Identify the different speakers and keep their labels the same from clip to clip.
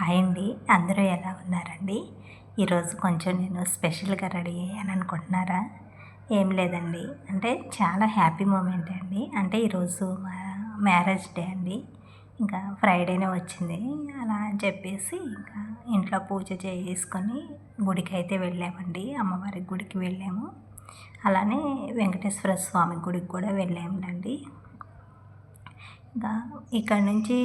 Speaker 1: Hi అండి. అందరూ ఎలా ఉన్నారండి? ఈరోజు కొంచెం నేను స్పెషల్‌గా రెడీ అయ్యాను అనుకుంటున్నారా? ఏం లేదండి. అంటే చాలా హ్యాపీ మూమెంటే అండి. అంటే ఈరోజు మా మ్యారేజ్ డే అండి. ఇంకా ఫ్రైడేనే వచ్చింది. అలా అని చెప్పేసి ఇంకా ఇంట్లో పూజ చేసుకొని గుడికైతే వెళ్ళామండి. అమ్మవారి గుడికి వెళ్ళాము. అలానే వెంకటేశ్వర స్వామి గుడికి కూడా వెళ్ళాములండి. ఇంకా ఇక్కడ నుంచి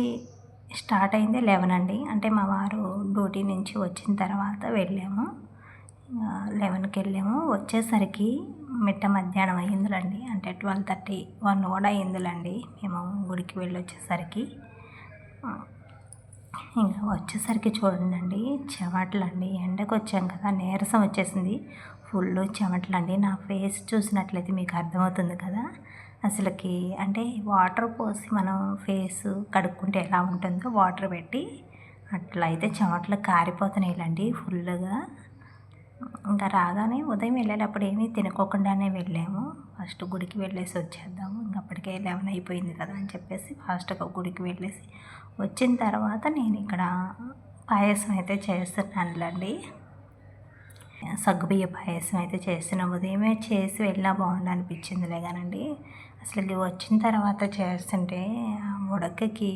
Speaker 1: స్టార్ట్ అయింది 11 అండి. అంటే మా వారు డ్యూటీ నుంచి వచ్చిన తర్వాత వెళ్ళాము. 11కి వెళ్ళాము. వచ్చేసరికి మిట్ట మధ్యాహ్నం అయిందిలండి. అంటే 12:30, 1 కూడా అయిందిలండి మేము గుడికి వెళ్ళి వచ్చేసరికి. ఇంకా వచ్చేసరికి చూడండి చెమటలండి. ఎండకు వచ్చాం కదా, నీరసం వచ్చేసింది. ఫుల్ చెమటలండి. నా ఫేస్ చూసినట్లయితే మీకు అర్థమవుతుంది కదా. అసలుకి అంటే వాటర్ పోసి మనం ఫేస్ కడుక్కుంటే ఎలా ఉంటుందో వాటర్ పెట్టి అట్లా అయితే చెమటలు కారిపోతున్నాయిలండి ఫుల్గా. ఇంకా రాగానే ఉదయం వెళ్ళేటప్పుడు ఏమీ తినుకోకుండానే వెళ్ళాము. ఫస్ట్ గుడికి వెళ్ళేసి వచ్చేద్దాము, ఇంక అప్పటికే 11 అయిపోయింది కదా అని చెప్పేసి ఫాస్ట్గా గుడికి వెళ్ళేసి వచ్చిన తర్వాత నేను ఇక్కడ పాయసం అయితే చేస్తున్నానులేండి. సగ్గుబియ్య పాయసం అయితే చేస్తున్నాం. ఉదయమే చేసి వెళ్ళినా బాగుండు అనిపించిందిలే కానండి. అసలుకి వచ్చిన తర్వాత చేస్తుంటే ఉడకకి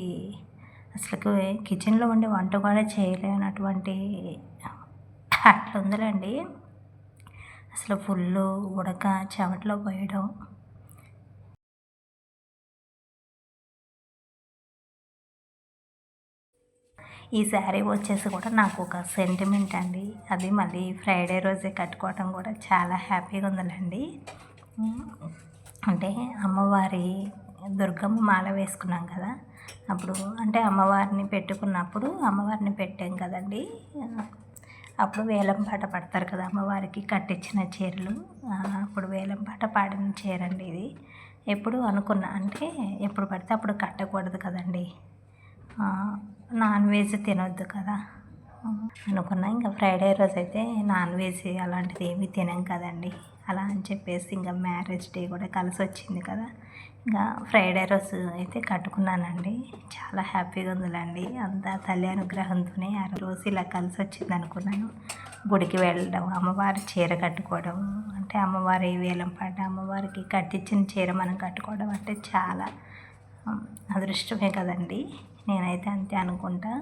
Speaker 1: అసలుకి కిచెన్లో ఉండి వంట కూడా చేయలేనటువంటి అట్లా ఉందిలేండి. అసలు ఫుల్ ఉడక చెమటలో పోయడం. ఈ శారీ వచ్చేసి కూడా నాకు ఒక సెంటిమెంట్ అండి. అది మళ్ళీ ఫ్రైడే రోజే కట్టుకోవడం కూడా చాలా హ్యాపీగా ఉందండి. అంటే అమ్మవారి దుర్గమ్మ మాల వేసుకున్నాం కదా, అప్పుడు అంటే అమ్మవారిని పెట్టుకున్నప్పుడు అమ్మవారిని పెట్టాం కదండి. అప్పుడు వేలం పాట పడతారు కదా అమ్మవారికి కట్టించిన చీరలు. అప్పుడు వేలం పాట పాడిన చీర అండి ఇది. ఎప్పుడు అనుకున్నా అంటే ఎప్పుడు పడితే అప్పుడు కట్టకూడదు కదండి, నాన్ వెజ్ తినొద్దు కదా అనుకున్నా. ఇంకా ఫ్రైడే రోజు అయితే నాన్ వెజ్ అలాంటిది ఏమీ తినాం కదండి. అలా అని చెప్పేసి ఇంకా మ్యారేజ్ డే కూడా కలిసి వచ్చింది కదా, ఇంకా ఫ్రైడే రోజు అయితే కట్టుకున్నానండి. చాలా హ్యాపీగా ఉందిలేండి. అంతా తల్లి అనుగ్రహంతోనే ఆ రోజు ఇలా కలిసి వచ్చింది అనుకున్నాను. గుడికి వెళ్ళడం, అమ్మవారి చీర కట్టుకోవడం, అంటే అమ్మవారి వేలం పాట అమ్మవారికి కట్టించిన చీర మనం కట్టుకోవడం అంటే చాలా అదృష్టమే కదండి. నేనైతే అంతే అనుకుంటా.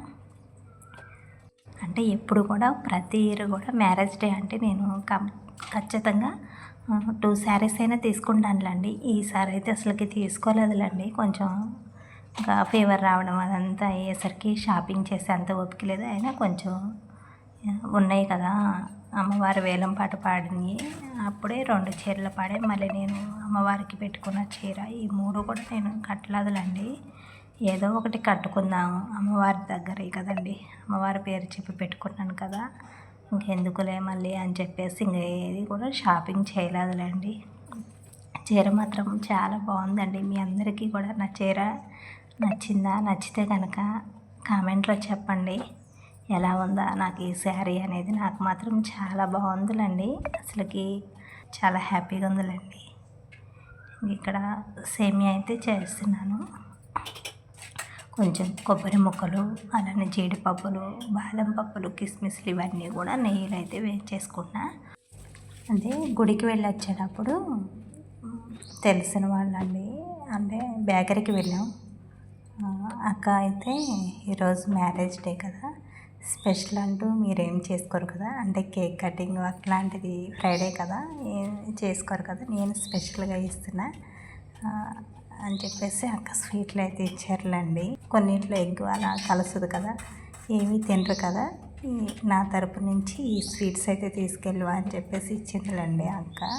Speaker 1: అంటే ఎప్పుడు కూడా ప్రతి ఇయర్ కూడా మ్యారేజ్ డే అంటే నేను ఖచ్చితంగా 2 శారీస్ అయినా తీసుకుంటానులేండి. ఈసారి అయితే అసలుకి తీసుకోలేదులేండి. కొంచెం ఇంకా ఫీవర్ రావడం అదంతా అయ్యేసరికి షాపింగ్ చేసే అంత ఓపిక లేదు. అయినా కొంచెం ఉన్నాయి కదా అమ్మవారి వేలం పాట పాడింది, అప్పుడే 2 చీరలు పాడే మళ్ళీ నేను అమ్మవారికి పెట్టుకున్న చీర ఈ 3 కూడా నేను కట్టలేదులేండి. ఏదో ఒకటి కట్టుకుందాము అమ్మవారి దగ్గరే కదండి, అమ్మవారి పేరు చెప్పి పెట్టుకున్నాను కదా, ఇంకెందుకులే మళ్ళీ అని చెప్పేసి ఇంక ఏది కూడా షాపింగ్ చేయలేదులేండి. చీర మాత్రం చాలా బాగుందండి. మీ అందరికీ కూడా నా చీర నచ్చిందా? నచ్చితే కనుక కామెంట్లో చెప్పండి ఎలా ఉందా నాకు ఈ శారీ అనేది. నాకు మాత్రం చాలా బాగుందిలేండి. అసలుకి చాలా హ్యాపీగా ఉందిలేండి. ఇక్కడ సేమియా అయితే చేస్తున్నాను. కొంచెం కొబ్బరి ముక్కలు, అలానే జీడిపప్పులు, బాదం పప్పులు, కిస్మిస్లు ఇవన్నీ కూడా నెయ్యిలో అయితే వేయించేసుకున్నా. అంటే గుడికి వెళ్ళి వచ్చేటప్పుడు తెలిసిన వాళ్ళండి, అంటే బేకరీకి వెళ్ళాం. అక్క అయితే ఈరోజు మ్యారేజ్ డే కదా, స్పెషల్ అంటూ మీరేం చేసుకోరు కదా, అంటే కేక్ కటింగ్ అట్లాంటిది ఫ్రైడే కదా చేసుకోరు కదా, నేను స్పెషల్గా ఇస్తున్నా అని చెప్పేసి అక్క స్వీట్లు అయితే ఇచ్చారులేండి. కొన్నింట్లో ఎగ్ అలా కలుస్తుంది కదా, ఏమీ తినరు కదా, నా తరపు నుంచి ఈ స్వీట్స్ అయితే తీసుకెళ్ళు అని చెప్పేసి ఇచ్చిందిలేండి అక్క.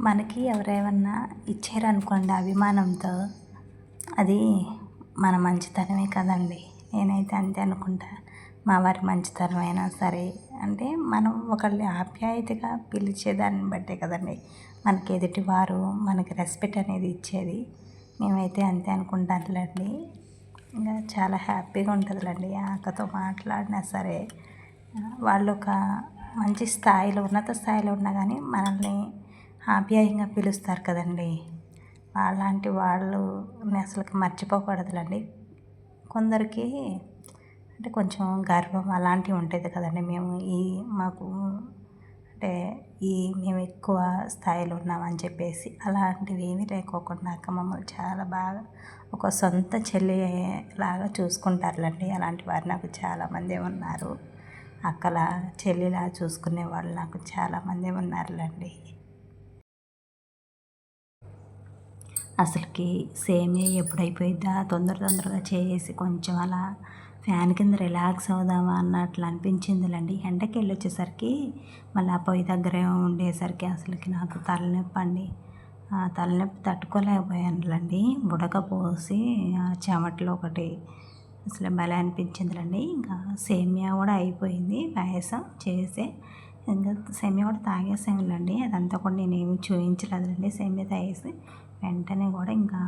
Speaker 1: మనకి ఎవరేమన్నా ఇచ్చారనుకోండి అభిమానంతో, అది మన మంచితనమే కదండి. నేనైతే అంతే అనుకుంటా. మా వారి మంచితనం అయినా సరే, అంటే మనం ఒకళ్ళని ఆప్యాయతగా పిలిచేదాన్ని బట్టే కదండి మనకి ఎదుటివారు మనకి రెస్పెక్ట్ అనేది ఇచ్చేది. మేమైతే అంతే అనుకుంటానులేండి. ఇంకా చాలా హ్యాపీగా ఉంటుందిలేండి ఆ అక్కతో మాట్లాడినా సరే. వాళ్ళు ఒక మంచి స్థాయిలో, ఉన్నత స్థాయిలో ఉన్నా కానీ మనల్ని ఆప్యాయంగా పిలుస్తారు కదండి. అలాంటి వాళ్ళని అసలుకి మర్చిపోకూడదులేండి. కొందరికి అంటే కొంచెం గర్వం అలాంటివి ఉంటుంది కదండి. మేము మాకు అంటే మేము ఎక్కువ స్థాయిలో ఉన్నామని చెప్పేసి అలాంటివి ఏమీ లేకోకుండా అక్క మమ్మల్ని చాలా బాగా ఒక సొంత చెల్లి లాగా చూసుకుంటారులేండి. అలాంటి వారు నాకు చాలామంది ఉన్నారు. అక్కలా చెల్లిలా చూసుకునే వాళ్ళు నాకు చాలామంది ఉన్నారులేండి. అసలుకి సేమియా ఎప్పుడైపోయిద్దా తొందరగా చేసి కొంచెం అలా ఫ్యాన్ కింద రిలాక్స్ అవుదామా అన్నట్లు అనిపించిందిలేండి. ఎండకి వెళ్ళొచ్చేసరికి మళ్ళీ ఆ పొయ్యి దగ్గరే ఉండేసరికి అసలుకి నాకు తలనొప్పి అండి. తలనొప్పి తట్టుకోలేకపోయానులేండి. పోసి చెమటలు ఒకటి అసలు భలే అనిపించిందిలేండి. ఇంకా సేమియా కూడా అయిపోయింది, పాయసం చేసే ఇంకా సేమియా కూడా తాగేసాములేండి. అదంతా కూడా నేనేమి చూపించలేదులేండి. సేమియా తాగేసి వెంటనే కూడా ఇంకా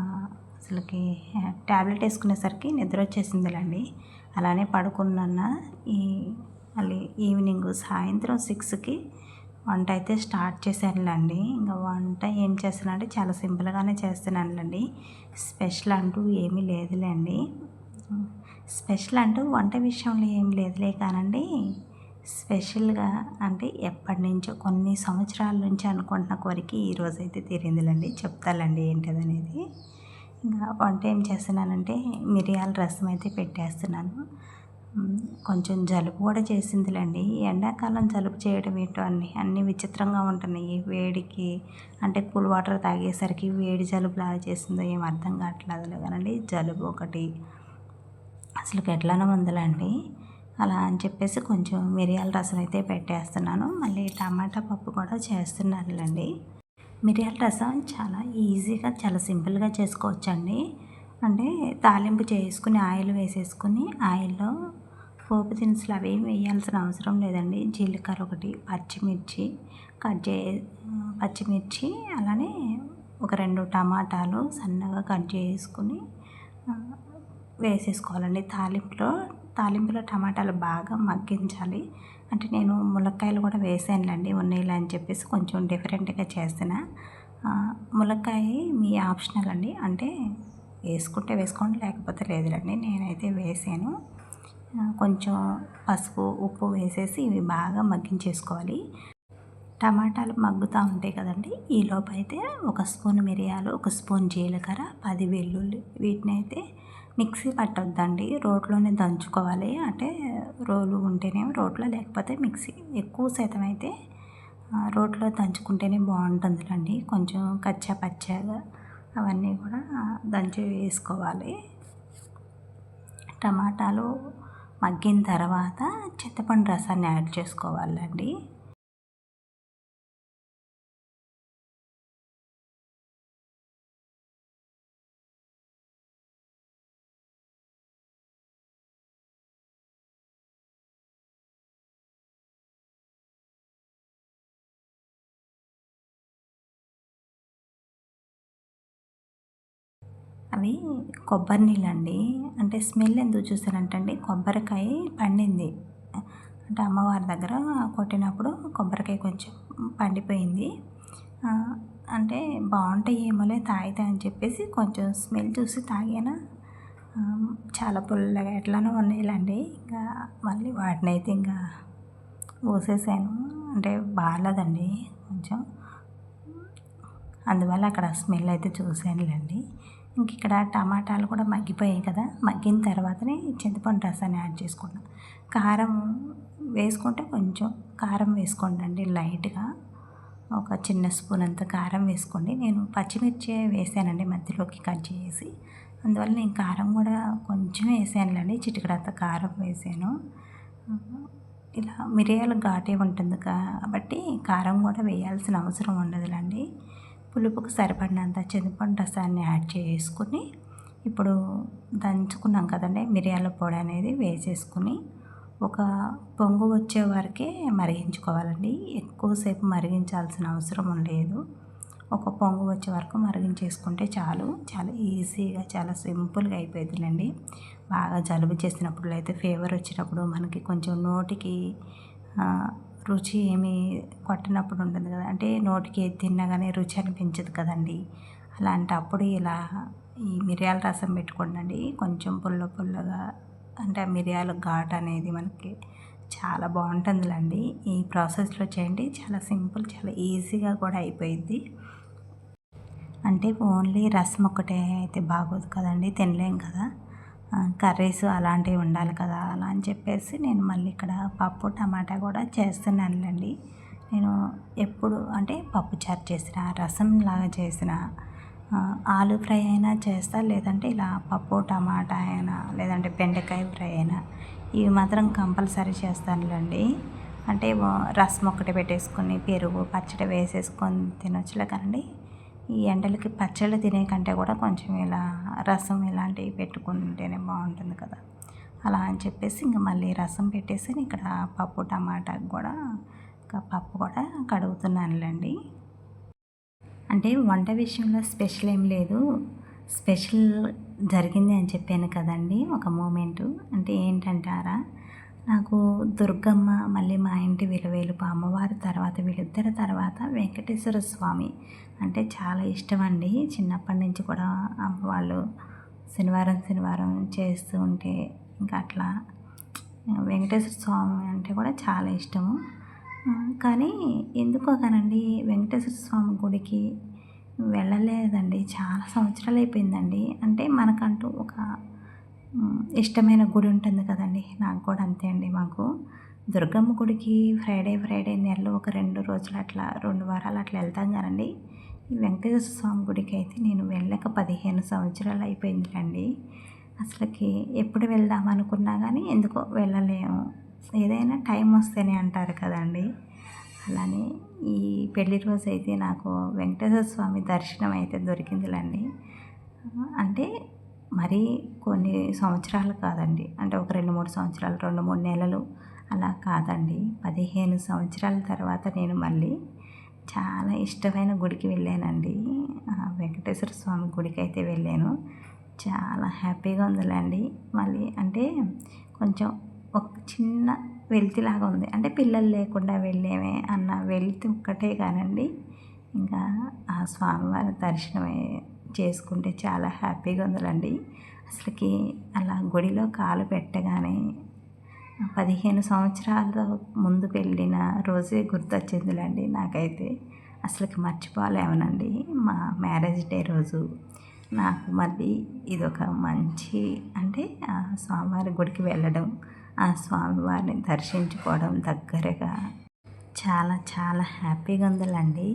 Speaker 1: అసలుకి ట్యాబ్లెట్ వేసుకునేసరికి నిద్ర వచ్చేసిందిలేండి. అలానే పడుకున్నా. మళ్ళీ ఈవినింగ్ సాయంత్రం 6కి వంట అయితే స్టార్ట్ చేశానులేండి. ఇంకా వంట ఏం చేస్తున్నానంటే చాలా సింపుల్గానే చేస్తున్నానులేండి. స్పెషల్ అంటూ ఏమీ లేదులేండి. స్పెషల్ అంటూ వంట విషయంలో ఏం లేదులే కానండి. స్పెషల్గా అంటే ఎప్పటినుంచో కొన్ని సంవత్సరాల నుంచి అనుకుంటున్న కోరిక ఈరోజైతే తీరిందిలేండి. చెప్తానండి ఏంటిదనేది. ఇంకా వంట ఏం చేస్తున్నానంటే మిరియాల రసం అయితే పెట్టేస్తున్నాను. కొంచెం జలుబు కూడా చేసిందిలేండి. ఎండాకాలం జలుబు చేయడం ఏంటో అన్నీ విచిత్రంగా ఉంటున్నాయి. వేడికి అంటే కూల్ వాటర్ తాగేసరికి వేడి జలుబులాగా చేసిందో ఏం అర్థం కావట్లేదులే కానండి. జలుబు ఒకటి అసలుకి ఎట్లానో ఉందిలేండి. అలా అని చెప్పేసి కొంచెం మిరియాల రసం అయితే పెట్టేస్తున్నాను. మళ్ళీ టమాటా పప్పు కూడా చేస్తున్నానులేండి. మిరియాల రసం చాలా ఈజీగా చాలా సింపుల్గా చేసుకోవచ్చండి. అంటే తాలింపు చేసుకుని ఆయిల్ వేసేసుకుని ఆయిల్లో పోపు దినుసులు అవేమి వేయాల్సిన అవసరం లేదండి. జీలకర్ర ఒకటి, పచ్చిమిర్చి అలానే ఒక 2 టమాటాలు సన్నగా కట్ చేసుకుని వేసేసుకోవాలండి. తాలింపులో టమాటాలు బాగా మగ్గించాలి. అంటే నేను ములక్కాయలు కూడా వేసానులేండి ఉన్నీళ్ళు అని చెప్పేసి కొంచెం డిఫరెంట్గా చేస్తున్నా. ములక్కాయ మీ ఆప్షనల్ అండి. అంటే వేసుకుంటే వేసుకోండి, లేకపోతే లేదులేండి. నేనైతే వేసాను. కొంచెం పసుపు, ఉప్పు వేసేసి ఇవి బాగా మగ్గించేసుకోవాలి. టమాటాలు మగ్గుతూ ఉంటాయి కదండి. ఈలోపు అయితే 1 స్పూన్ మిరియాలు, 1 స్పూన్ జీలకర్ర, 10 వెల్లుల్లి వీటిని అయితే మిక్సీ పట్టొద్దండి, రోట్లోనే దంచుకోవాలి. అంటే రోలు ఉంటేనేమో రోట్లో, లేకపోతే మిక్సీ. ఎక్కువ శాతం అయితే రోట్లో దంచుకుంటేనే బాగుంటుందిలేండి. కొంచెం కచ్చా పచ్చాగా అవన్నీ కూడా దంచి వేసుకోవాలి. టమాటాలు మగ్గిన తర్వాత చింతపండు రసాన్ని యాడ్ చేసుకోవాలండి. అవి కొబ్బరి నీళ్ళండి. అంటే స్మెల్ ఎందుకు చూసానంటే కొబ్బరికాయ పండింది. అంటే అమ్మవారి దగ్గర కొట్టినప్పుడు కొబ్బరికాయ కొంచెం పండిపోయింది. అంటే బాగుంటాయి ఏమోలే తాగితే అని చెప్పేసి కొంచెం స్మెల్ చూసి తాగాను. చాలా పుల్లగా ఎట్లానో ఉన్నాయిలేండి. ఇంకా మళ్ళీ వాటినైతే ఇంకా పోసేసాను. అంటే బాగాలేదండి కొంచెం, అందువల్ల అక్కడ స్మెల్ అయితే చూసానులేండి. ఇంక ఇక్కడ టమాటాలు కూడా మగ్గిపోయాయి కదా. మగ్గిన తర్వాతనే చింతపండు రసాన్ని యాడ్ చేసుకున్నాను. కారం వేసుకుంటే కొంచెం కారం వేసుకోండి లైట్గా. ఒక చిన్న స్పూన్ అంత కారం వేసుకోండి. నేను పచ్చిమిర్చి వేసానండి మధ్యలోకి కట్ చేసి. అందువల్ల నేను కారం కూడా కొంచెం వేసానులేండి. చిటికెడంత కారం వేసాను. ఇలా మిరియాలు ఘాటే ఉంటుంది కాబట్టి కారం కూడా వేయాల్సిన అవసరం ఉండదులేండి. పులుపుకు సరిపడినంత చింతపండు రసాన్ని యాడ్ చేసుకుని ఇప్పుడు దంచుకున్నాం కదండి మిరియాల పొడి అనేది వేసేసుకుని ఒక పొంగు వచ్చే వరకే మరిగించుకోవాలండి. ఎక్కువసేపు మరిగించాల్సిన అవసరం లేదు. ఒక పొంగు వచ్చే వరకు మరిగించేసుకుంటే చాలు. చాలా ఈజీగా చాలా సింపుల్గా అయిపోతుందండి. బాగా జలుబు చేసినప్పుడు అయితే ఫీవర్ వచ్చినప్పుడు మనకి కొంచెం నోటికి రుచి ఏమి కొట్టనప్పుడు ఉంటుంది కదా. అంటే నోటికి ఏది తిన్నా కానీ రుచి అనిపించదు కదండి. అలాంటప్పుడు ఇలా ఈ మిరియాల రసం పెట్టుకోండి. కొంచెం పుల్లగా అంటే ఆ మిరియాల ఘాటు అనేది మనకి చాలా బాగుంటుందిలేండి. ఈ ప్రాసెస్లో చేయండి, చాలా సింపుల్, చాలా ఈజీగా కూడా అయిపోయిద్ది. అంటే ఓన్లీ రసం ఒక్కటే అయితే బాగోదు కదండి, తినలేం కదా, కర్రీస్ అలాంటివి ఉండాలి కదా, అలా అని చెప్పేసి నేను మళ్ళీ ఇక్కడ పప్పు టమాటా కూడా చేస్తున్నానులేండి. నేను ఎప్పుడు అంటే పప్పుచారు చేసిన, రసంలాగా చేసిన, ఆలు ఫ్రై అయినా చేస్తా, లేదంటే ఇలా పప్పు టమాటా అయినా, లేదంటే బెండకాయ ఫ్రై అయినా, ఇవి మాత్రం కంపల్సరీ చేస్తానులేండి. అంటే రసం ఒక్కటి పెట్టేసుకొని పెరుగు పచ్చడి వేసేసుకొని తినొచ్చులే కదండి. ఈ ఎండలకి పచ్చళ్ళు తినే కంటే కూడా కొంచెం ఇలా రసం ఇలాంటివి పెట్టుకుంటేనే బాగుంటుంది కదా, అలా అని చెప్పేసి ఇంక మళ్ళీ రసం పెట్టేసి ఇక్కడ పప్పు టమాటా కూడా పప్పు కూడా కడుగుతున్నానులేండి. అంటే వంట విషయంలో స్పెషల్ ఏం లేదు, స్పెషల్ జరిగింది అని చెప్పాను కదండి ఒక మూమెంటు. అంటే ఏంటంటారా, నాకు దుర్గమ్మ, మళ్ళీ మా ఇంటి విలువేలుపు అమ్మవారి తర్వాత వీళ్ళిద్దరి తర్వాత వెంకటేశ్వర స్వామి అంటే చాలా ఇష్టం అండి. చిన్నప్పటి నుంచి కూడా వాళ్ళు శనివారం శనివారం చేస్తూ ఉంటే ఇంకా అట్లా వెంకటేశ్వర స్వామి అంటే కూడా చాలా ఇష్టము. కానీ ఎందుకో కానండి వెంకటేశ్వర స్వామి గుడికి వెళ్ళలేదండి, చాలా సంవత్సరాలు అయిపోయిందండి. అంటే మనకంటూ ఒక ఇష్టమైన గుడి ఉంటుంది కదండి, నాకు కూడా అంతే అండి. మాకు దుర్గమ్మ గుడికి ఫ్రైడే నెలలో ఒక 2 రోజులు అట్లా 2 వారాలు అట్లా వెళ్తాం కానండి. ఈ వెంకటేశ్వర స్వామి గుడికి అయితే నేను వెళ్ళక 15 సంవత్సరాలు అయిపోయిందిలండి. అసలుకి ఎప్పుడు వెళ్దాం అనుకున్నా కానీ ఎందుకో వెళ్ళలేము, ఏదైనా టైం వస్తేనే అంటారు కదండి. అలానే ఈ పెళ్లి రోజు అయితే నాకు వెంకటేశ్వర స్వామి దర్శనం అయితే దొరికిందిలండి. అంటే మరీ కొన్ని సంవత్సరాలు కాదండి, అంటే ఒక 2-3 సంవత్సరాలు, 2-3 నెలలు అలా కాదండి, 15 సంవత్సరాల తర్వాత నేను మళ్ళీ చాలా ఇష్టమైన గుడికి వెళ్ళానండి. వెంకటేశ్వర స్వామి గుడికి అయితే వెళ్ళాను. చాలా హ్యాపీగా ఉందిలేండి. మళ్ళీ అంటే కొంచెం ఒక చిన్న వెలితిలాగా ఉంది, అంటే పిల్లలు లేకుండా వెళ్ళేమే అన్న వెలితి ఒక్కటే కానండి, ఇంకా ఆ స్వామివారి దర్శనమే చేసుకుంటే చాలా హ్యాపీగా ఉందిలేండి. అసలుకి అలా గుడిలో కాలు పెట్టగానే 15 సంవత్సరాల ముందు వెళ్ళిన రోజే గుర్తొచ్చిందిలేండి నాకైతే. అసలుకి మర్చిపోలేమనండి మా మ్యారేజ్ డే రోజు. నాకు మళ్ళీ ఇదొక మంచి అంటే ఆ స్వామివారి గుడికి వెళ్ళడం, ఆ స్వామివారిని దర్శించుకోవడం దగ్గరగా చాలా చాలా హ్యాపీగా ఉందిలేండి.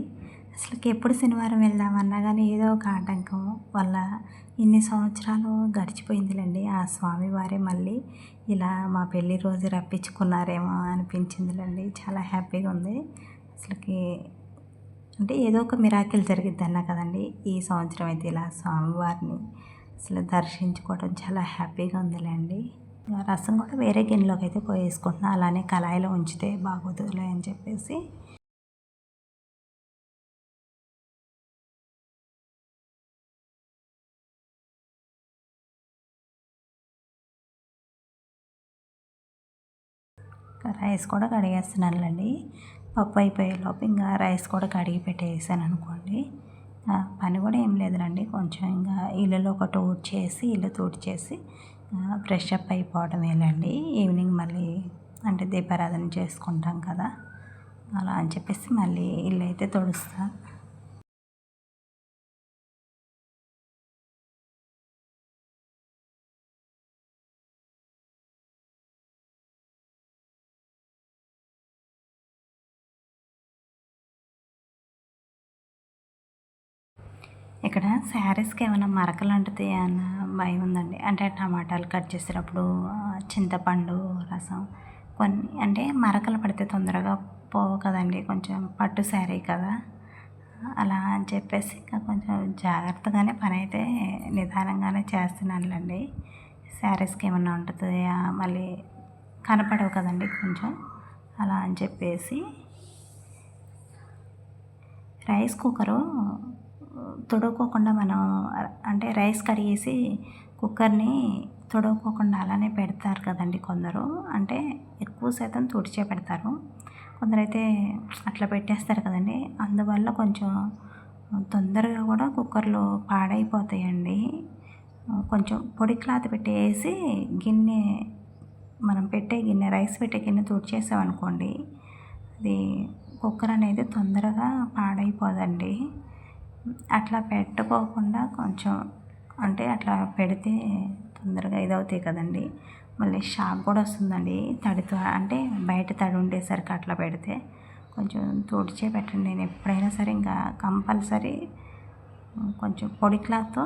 Speaker 1: అసలుకి ఎప్పుడు శనివారం వెళ్దామన్నా కానీ ఏదో ఒక ఆటంకం వల్ల ఇన్ని సంవత్సరాలు గడిచిపోయిందిలేండి. ఆ స్వామివారే మళ్ళీ ఇలా మా పెళ్ళి రోజు రప్పించుకున్నారేమో అనిపించిందిలేండి. చాలా హ్యాపీగా ఉంది. అసలుకి అంటే ఏదో ఒక మిరాకిల్ జరిగిద్ది అన్నా కదండి. ఈ సంవత్సరం అయితే ఇలా స్వామివారిని అసలు దర్శించుకోవడం చాలా హ్యాపీగా ఉందిలేండి. రసం కూడా వేరే గిన్నెలోకి అయితే పోయేసుకుంటున్నా, అలానే కళాయిలో ఉంచితే బాగోదులే అని చెప్పేసి. రైస్ కూడా కడిగేస్తున్నానులేండి. పప్పు అయిపోయేలోపు ఇంకా రైస్ కూడా కడిగి పెట్టేసాను అనుకోండి. పని కూడా ఏం లేదులేండి, కొంచెం ఇంకా ఇల్లులో ఒకటి ఊడ్చేసి ఇల్లు తుడిచేసి ఫ్రెష్ అప్ అయిపోవడమేలండి. ఈవినింగ్ మళ్ళీ అంటే దీపారాధన చేసుకుంటాం కదా, అలా అని చెప్పేసి మళ్ళీ ఇల్లు అయితే తుడుస్తా. ఇక్కడ శారీస్కి ఏమైనా మరకలు అంటుతాయా అన్న భయం ఉందండి. అంటే టమాటాలు కట్ చేసేటప్పుడు చింతపండు రసం కొన్ని అంటే మరకలు పడితే తొందరగా పోవు కదండి, కొంచెం పట్టు శారీ కదా, అలా అని చెప్పేసి ఇంకా కొంచెం జాగ్రత్తగానే పని అయితే నిదానంగానే చేస్తున్నానులేండి. శారీస్కి ఏమన్నా ఉంటుందా మళ్ళీ కనపడవు కదండి కొంచెం, అలా అని చెప్పేసి. రైస్ కుక్కరు తుడుకోకుండా మనం అంటే రైస్ కడిగేసి కుక్కర్ని తుడుకోకుండా అలానే పెడతారు కదండి కొందరు, అంటే ఎక్కువ శాతం తుడిచే పెడతారు, కొందరైతే అట్లా పెట్టేస్తారు కదండి. అందువల్ల కొంచెం తొందరగా కూడా కుక్కర్లో పాడైపోతాయండి. కొంచెం పొడి క్లాత్ పెట్టేసి గిన్నె, మనం పెట్టే గిన్నె, రైస్ పెట్టే గిన్నె తుడిచేసామనుకోండి, అది కుక్కర్ అనేది తొందరగా పాడైపోదండి. అట్లా పెట్టుకోకుండా కొంచెం, అంటే అట్లా పెడితే తొందరగా ఇదవుతాయి కదండి. మళ్ళీ షాక్ కూడా వస్తుందండి తడితో, అంటే బయట తడి ఉండేసరికి అట్లా పెడితే. కొంచెం తుడిచే పెట్టండి. నేను ఎప్పుడైనా సరే ఇంకా కంపల్సరీ కొంచెం పొడి క్లాత్తో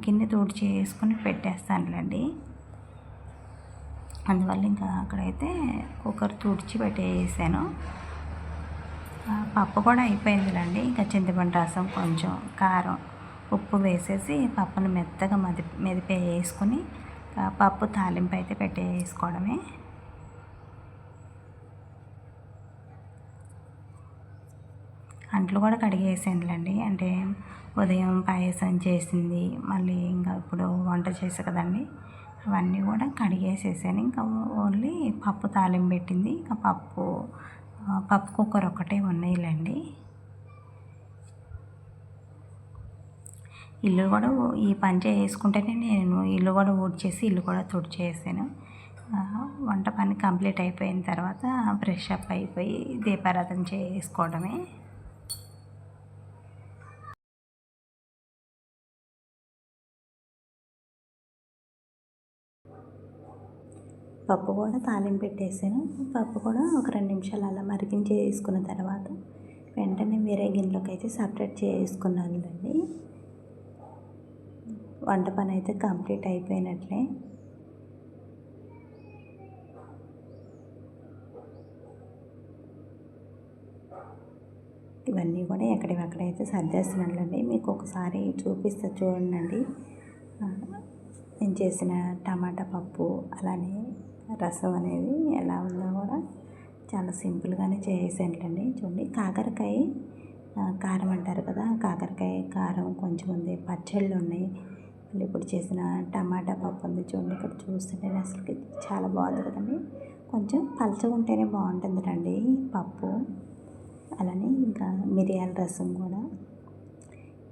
Speaker 1: గిన్నె తుడిచేసుకుని పెట్టేస్తానులేండి. అందువల్ల ఇంకా అక్కడైతే కుక్కర్ తుడిచి పెట్టేసాను. పప్పు కూడా అయిపోయిందిలేండి. ఇంకా చింతపండు రసం, కొంచెం కారం, ఉప్పు వేసేసి పప్పును మెత్తగా మెదిపేసుకుని పప్పు తాలింపు అయితే పెట్టేసుకోవడమే. అంట్లు కూడా కడిగేసానులేండి. అంటే ఉదయం పాయసం చేసింది, మళ్ళీ ఇంకా ఇప్పుడు వంట చేసా కదండి, అవన్నీ కూడా కడిగేసేసాను. ఇంకా ఓన్లీ పప్పు తాలింపు పెట్టింది. ఇంకా పప్పు కుక్కర్ ఒకటే ఉన్నాయిలేండి. ఇల్లు కూడా ఈ పని చేసుకుంటేనే నేను ఇల్లు కూడా ఊడ్చేసి ఇల్లు కూడా తుడిచేసాను. వంట పని కంప్లీట్ అయిపోయిన తర్వాత ఫ్రెష్ అప్ అయిపోయి దీపారాధన చేసుకోవడమే. పప్పు కూడా తాలింపు పెట్టేసాను. పప్పు కూడా ఒక 2 నిమిషాలు అలా మరిగించేసుకున్న తర్వాత వెంటనే వేరే గిన్నెలోకి అయితే సపరేట్ చేసుకున్నానులేండి. వంట పని అయితే కంప్లీట్ అయిపోయినట్లే. ఇవన్నీ కూడా ఎక్కడైతే సర్దేస్తున్నానులేండి. మీకు ఒకసారి చూపిస్తా చూడండి. నేను చేసిన టమాటా పప్పు, అలానే రసం అనేది ఎలా ఉందో కూడా చాలా సింపుల్గానే చేసేసానులేండి. చూడండి, కాకరకాయ కారం అంటారు కదా, కాకరకాయ కారం కొంచెం ఉంది, పచ్చళ్ళు ఉన్నాయి, మళ్ళీ ఇప్పుడు చేసిన టమాటా పప్పు ఉంది. చూడండి, ఇక్కడ చూస్తుంటే అసలుకి చాలా బాగుంది కదండి. కొంచెం పలచగా ఉంటేనే బాగుంటుంది రండి పప్పు. అలానే ఇంకా మిరియాల రసం కూడా.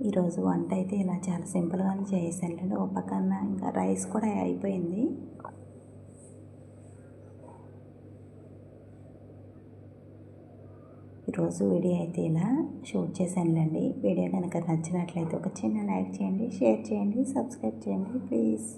Speaker 1: ఈరోజు వంట అయితే ఇలా చాలా సింపుల్గానే చేసానులేండి. ఒక పక్కన ఇంకా రైస్ కూడా అయిపోయింది. ఈరోజు వీడియో అయితే ఇలా షూట్ చేశానులేండి. వీడియో కనుక నచ్చినట్లయితే ఒక చిన్న లైక్ చేయండి, షేర్ చేయండి, సబ్స్క్రైబ్ చేయండి ప్లీజ్.